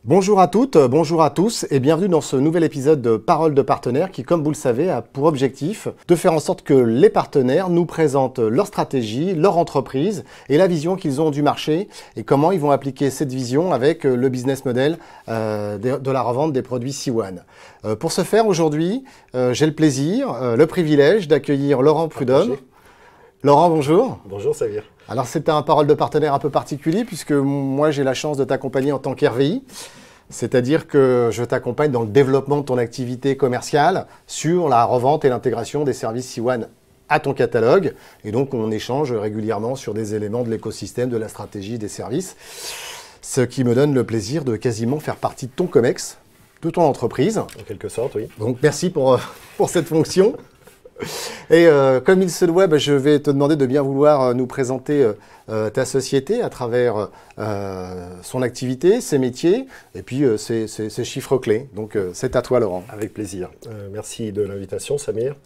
Bonjour à toutes, bonjour à tous et bienvenue dans ce nouvel épisode de Parole de partenaires qui, comme vous le savez, a pour objectif de faire en sorte que les partenaires nous présentent leur stratégie, leur entreprise et la vision qu'ils ont du marché et comment ils vont appliquer cette vision avec le business model de la revente des produits Siwan. Pour ce faire, aujourd'hui, j'ai le plaisir, le privilège d'accueillir Laurent Prudhomme. Laurent, bonjour. Bonjour Samir. Alors c'est un parole de partenaire un peu particulier puisque moi j'ai la chance de t'accompagner en tant qu'RVI, c'est-à-dire que je t'accompagne dans le développement de ton activité commerciale sur la revente et l'intégration des services Siwan à ton catalogue. Et donc on échange régulièrement sur des éléments de l'écosystème, de la stratégie, des services, ce qui me donne le plaisir de quasiment faire partie de ton COMEX, de ton entreprise. En quelque sorte, oui. Donc merci pour cette fonction. Et comme il se doit, je vais te demander de bien vouloir nous présenter ta société à travers son activité, ses métiers et puis ses chiffres clés. Donc c'est à toi Laurent. Avec plaisir. Merci de l'invitation Samir.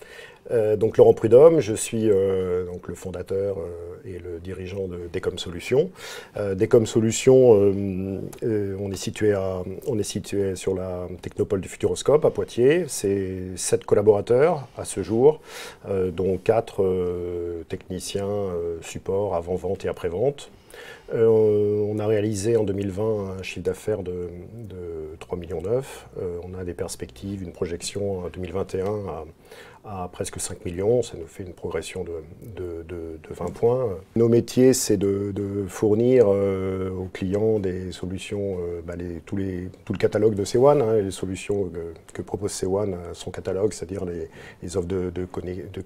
Donc Laurent Prudhomme, je suis donc le fondateur et le dirigeant de Decom Solutions. Decom Solutions, on est situé sur la technopole du Futuroscope à Poitiers. C'est 7 collaborateurs à ce jour, dont 4 techniciens support, avant-vente et après-vente. On a réalisé en 2020 un chiffre d'affaires de 3,9 millions. On a des perspectives, une projection en 2021 à presque 5 millions. Ça nous fait une progression de 20 points. Nos métiers, c'est de fournir aux clients des solutions, tout le catalogue de Sewan, les solutions que propose Sewan à son catalogue, c'est-à-dire les offres de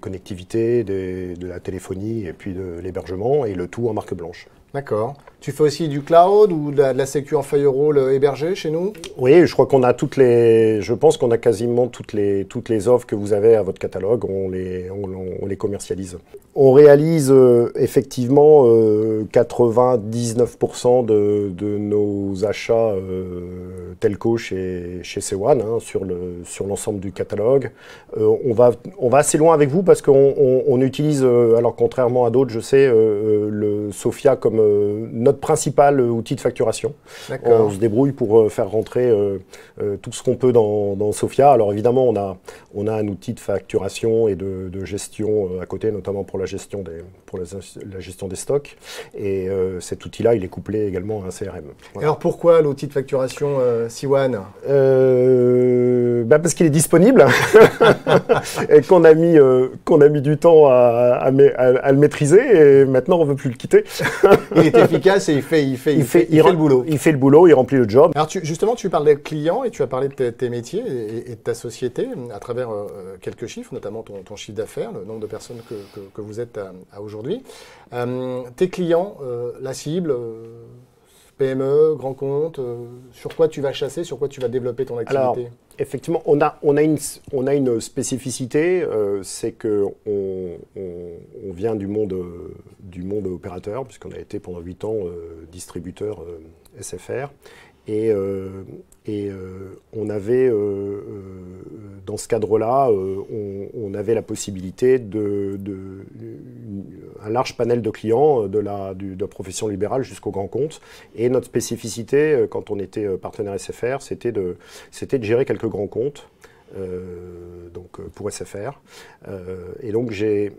connectivité, de la téléphonie et puis de l'hébergement, et le tout en marque blanche. D'accord. Tu fais aussi du cloud ou de la sécu en firewall hébergée chez nous? Oui, je crois qu'on a je pense qu'on a quasiment toutes les offres que vous avez à votre catalogue, on les commercialise. On réalise effectivement 99% de nos achats telco chez Sewan, sur l'ensemble du catalogue. On va assez loin avec vous parce qu'on utilise, alors contrairement à d'autres, je sais, le Sophia comme notre principal outil de facturation. On se débrouille pour faire rentrer tout ce qu'on peut dans Sophia. Alors évidemment, on a un outil de facturation et de gestion à côté, notamment pour la gestion des stocks. Et cet outil-là, il est couplé également à un CRM. Voilà. Alors pourquoi l'outil de facturation Siwan? Parce qu'il est disponible et qu'on a mis du temps à le maîtriser et maintenant on ne veut plus le quitter. Il est efficace et il fait le boulot. Il fait le boulot, il remplit le job. Alors justement, tu parles des clients et tu as parlé de tes métiers et de ta société à travers quelques chiffres, notamment ton chiffre d'affaires, le nombre de personnes que vous êtes à aujourd'hui. Tes clients, la cible, PME, grand compte, sur quoi tu vas chasser, sur quoi tu vas développer ton activité? Alors, effectivement, on a une spécificité, c'est qu'on vient du monde opérateur, puisqu'on a été pendant 8 ans distributeur SFR. Et on avait, dans ce cadre-là, on avait la possibilité un large panel de clients de la profession libérale jusqu'au grand compte. Et notre spécificité, quand on était partenaire SFR, c'était de gérer quelques grands comptes pour SFR. Et donc j'ai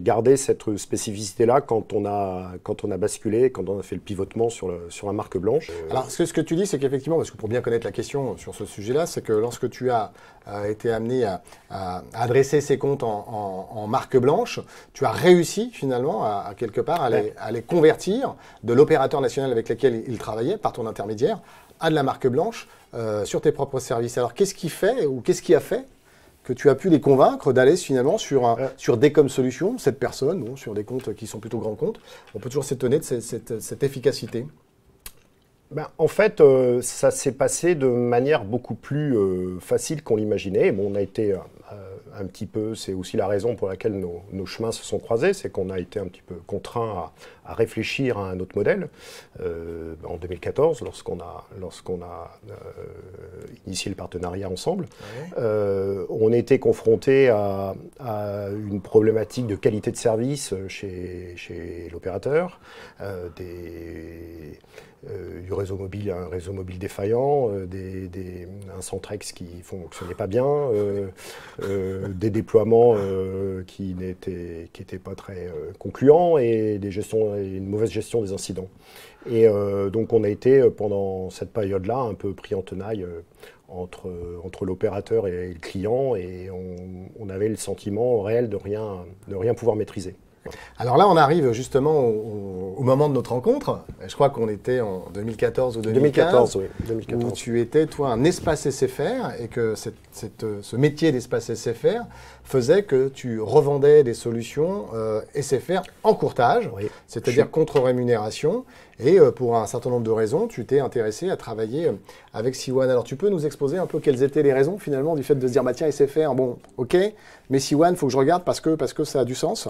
gardé cette spécificité-là quand on a basculé, quand on a fait le pivotement sur la marque blanche. Alors, ce que tu dis, c'est qu'effectivement, parce que pour bien connaître la question sur ce sujet-là, c'est que lorsque tu as été amené à adresser ces comptes en marque blanche, tu as réussi finalement à quelque part à les convertir de l'opérateur national avec lequel ils travaillaient par ton intermédiaire à de la marque blanche sur tes propres services. Alors, qu'est-ce qui a fait que tu as pu les convaincre d'aller finalement sur Decom Solutions, cette personne, sur des comptes qui sont plutôt grands comptes? On peut toujours s'étonner de cette efficacité. En fait, ça s'est passé de manière beaucoup plus facile qu'on l'imaginait. Bon, on a été un petit peu, c'est aussi la raison pour laquelle nos chemins se sont croisés, c'est qu'on a été un petit peu contraints à réfléchir à un autre modèle en 2014, lorsqu'on a initié le partenariat ensemble. Ouais. On était confrontés à une problématique de qualité de service chez l'opérateur, du réseau mobile, un réseau mobile défaillant, un Centrex qui ne fonctionnait pas bien, des déploiements qui n'étaient pas très concluants et une mauvaise gestion des incidents. Et donc on a été pendant cette période-là un peu pris en tenaille entre l'opérateur et le client, et on avait le sentiment réel de rien pouvoir maîtriser. Alors là, on arrive justement au moment de notre rencontre. Je crois qu'on était en 2014 ou 2015, 2014, oui. 2014. Où tu étais, toi, un espace SFR, et que ce métier d'espace SFR faisait que tu revendais des solutions SFR en courtage, oui, c'est-à-dire contre rémunération. Et pour un certain nombre de raisons, tu t'es intéressé à travailler avec Siwan. Alors, tu peux nous exposer un peu quelles étaient les raisons, finalement, du fait de se dire, bah, tiens, SFR, bon, ok, mais Siwan, il faut que je regarde parce que ça a du sens.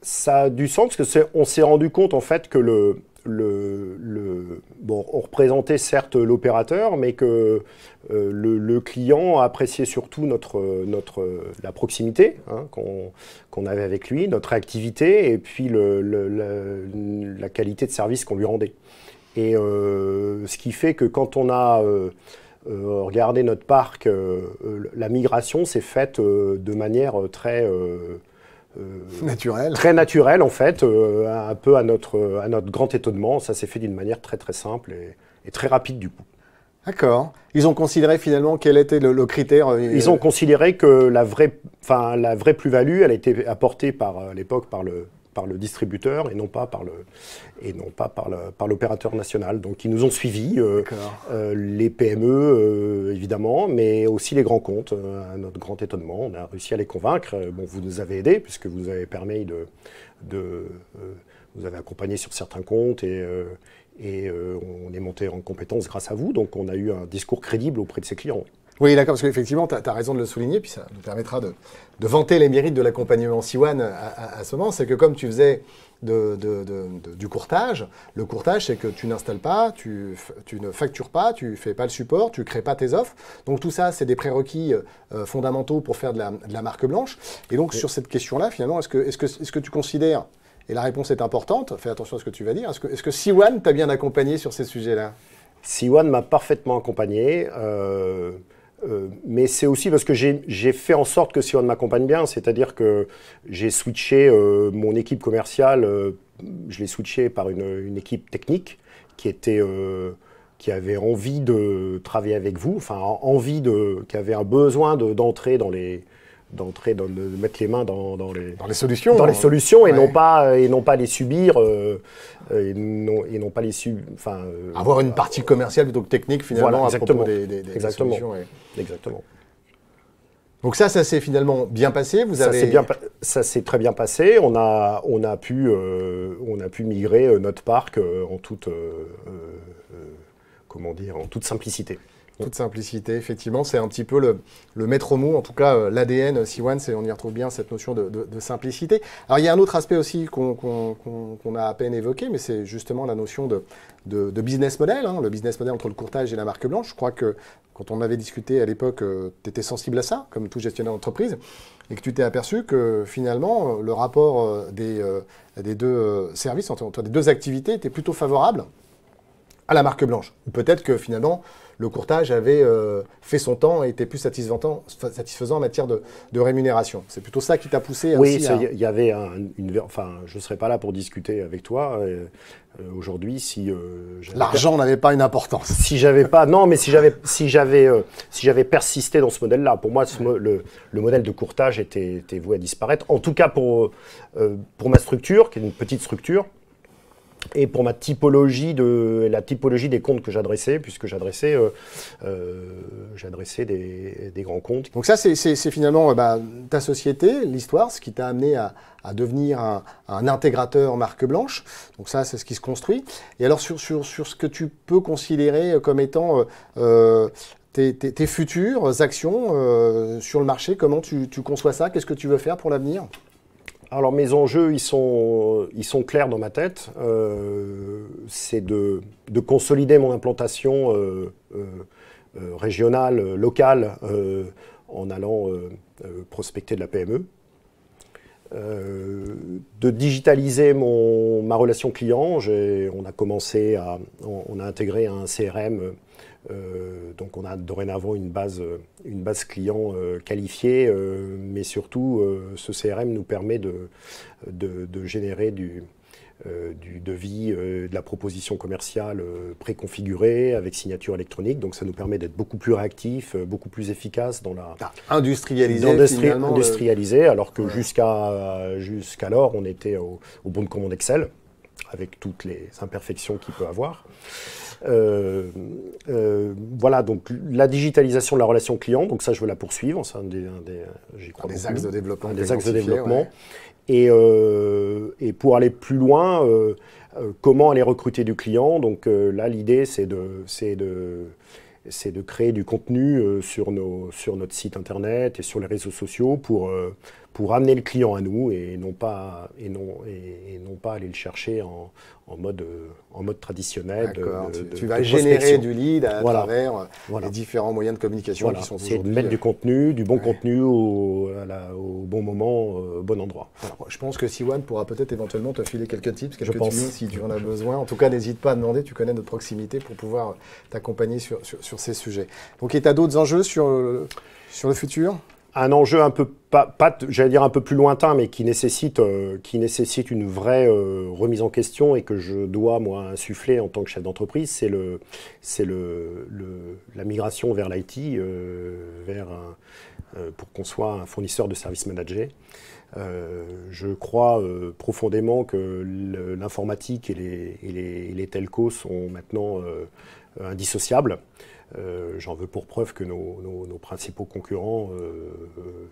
Ça a du sens parce qu'on s'est rendu compte en fait que bon, on représentait certes l'opérateur, mais que le client appréciait surtout la proximité qu'on avait avec lui, notre réactivité et puis la qualité de service qu'on lui rendait. Et ce qui fait que quand on a regardé notre parc, la migration s'est faite de manière très naturel en fait, un peu à notre grand étonnement. Ça s'est fait d'une manière très très simple et très rapide du coup. D'accord. Ils ont considéré finalement quel était le critère Ils ont considéré que la vraie plus-value, elle a été apportée à l'époque par le distributeur et non pas par l'opérateur national. Donc ils nous ont suivis, les PME évidemment, mais aussi les grands comptes. À notre grand étonnement, on a réussi à les convaincre. Bon, vous nous avez aidés puisque vous avez permis vous avez accompagné sur certains comptes et on est monté en compétence grâce à vous. Donc on a eu un discours crédible auprès de ses clients. Oui, d'accord, parce qu'effectivement, tu as raison de le souligner, puis ça nous permettra de vanter les mérites de l'accompagnement Siwan à ce moment. C'est que comme tu faisais du courtage, le courtage, c'est que tu n'installes pas, tu ne factures pas, tu ne fais pas le support, tu ne crées pas tes offres. Donc tout ça, c'est des prérequis fondamentaux pour faire de la marque blanche. Et donc sur cette question-là, finalement, est-ce que tu considères, et la réponse est importante, fais attention à ce que tu vas dire, est-ce que Siwan t'a bien accompagné sur ces sujets-là? Siwan m'a parfaitement accompagné. Mais c'est aussi parce que j'ai fait en sorte que Siwan m'accompagne bien, c'est-à-dire que j'ai switché mon équipe commerciale, je l'ai switché par une équipe technique qui avait envie de travailler avec vous, enfin qui avait un besoin d'entrer de mettre les mains dans les solutions, ouais. et non pas les subir, et non pas les avoir une partie commerciale plutôt que technique finalement, voilà, à propos des exactement. solutions. Ouais. Exactement. Donc ça s'est finalement bien passé. Ça s'est très bien passé. On a pu migrer notre parc en toute simplicité. Toute simplicité, effectivement, c'est un petit peu le maître mot, en tout cas l'ADN Siwan, on y retrouve bien cette notion de simplicité. Alors il y a un autre aspect aussi qu'on a à peine évoqué, mais c'est justement la notion de business model, le business model entre le courtage et la marque blanche. Je crois que quand on avait discuté à l'époque, tu étais sensible à ça, comme tout gestionnaire d'entreprise, et que tu t'es aperçu que finalement le rapport des deux services, entre des deux activités, était plutôt favorable à la marque blanche. Ou peut-être que finalement le courtage avait fait son temps et était plus satisfaisant en matière de rémunération. C'est plutôt ça qui t'a poussé aussi à... Oui, il y avait je ne serais pas là pour discuter avec toi aujourd'hui si... l'argent n'avait pas une importance. Si j'avais persisté dans ce modèle-là, pour moi, le modèle de courtage était voué à disparaître. En tout cas pour ma structure, qui est une petite structure, et pour la typologie des comptes que j'adressais, puisque j'adressais des grands comptes. Donc ça, c'est finalement ta société, l'histoire, ce qui t'a amené à devenir un intégrateur marque blanche. Donc ça, c'est ce qui se construit. Et alors, sur ce que tu peux considérer comme étant tes futures actions sur le marché, comment tu conçois ça? Qu'est-ce que tu veux faire pour l'avenir? Alors mes enjeux, ils sont clairs dans ma tête. C'est de consolider mon implantation régionale, locale, en allant prospecter de la PME. de digitaliser ma relation client. On a commencé on a intégré un CRM, donc on a dorénavant une base client qualifiée, mais surtout ce CRM nous permet de générer du devis, de la proposition commerciale préconfigurée avec signature électronique. Donc ça nous permet d'être beaucoup plus réactifs, beaucoup plus efficaces dans la... Industrialisé, alors que jusqu'alors, on était au bon de commande Excel, avec toutes les imperfections qu'il peut avoir. Voilà, donc la digitalisation de la relation client, donc ça je veux la poursuivre, c'est j'y crois des axes de développement. Des axes de développement. Ouais. Et pour aller plus loin, comment aller recruter du client. Donc là, l'idée, c'est de créer du contenu sur notre site internet et sur les réseaux sociaux pour amener le client à nous et non pas aller le chercher en mode traditionnel. Tu vas générer du lead à travers les différents moyens de communication qui sont aujourd'hui. C'est de mettre du contenu, du bon contenu au bon moment, au bon endroit. Voilà. Je pense que Siwan pourra peut-être éventuellement te filer quelques tips, quelques tunnels si tu en as besoin. En tout cas, n'hésite pas à demander, tu connais notre proximité pour pouvoir t'accompagner sur ces sujets. Donc, et tu as d'autres enjeux sur le futur ? Un enjeu un peu, j'allais dire un peu plus lointain, mais qui nécessite une vraie remise en question et que je dois, moi, insuffler en tant que chef d'entreprise, c'est la migration vers l'IT, pour qu'on soit un fournisseur de services managés. Je crois profondément que l'informatique et les telcos sont maintenant indissociables. J'en veux pour preuve que nos principaux concurrents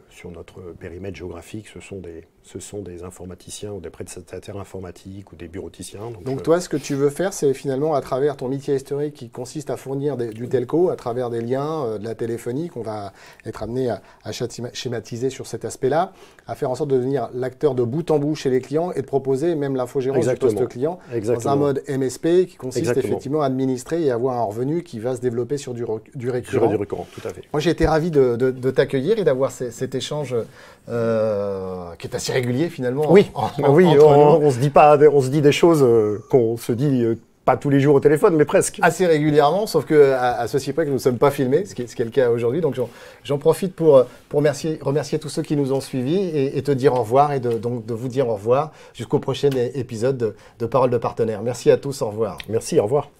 sur notre périmètre géographique, ce sont des informaticiens ou des prestataires informatiques ou des bureauticiens. Donc toi, ce que tu veux faire, c'est finalement à travers ton métier historique qui consiste à fournir du telco, à travers des liens, de la téléphonie, qu'on va être amené à schématiser sur cet aspect-là, à faire en sorte de devenir l'acteur de bout en bout chez les clients et de proposer même l'infogérance du poste client dans un mode MSP qui consiste effectivement à administrer et avoir un revenu qui va se développer sur du récurrent. Du récurrent, tout à fait. Moi, j'ai été ravi de t'accueillir et d'avoir cet échange qui est assez régulier finalement. Oui, on se dit des choses qu'on se dit pas tous les jours au téléphone, mais presque. Assez régulièrement, sauf qu'à ceci près que nous ne sommes pas filmés, ce qui est le cas aujourd'hui. Donc j'en profite pour remercier tous ceux qui nous ont suivis et te dire au revoir et de vous dire au revoir jusqu'au prochain épisode de Paroles de partenaires. Merci à tous, au revoir. Merci, au revoir.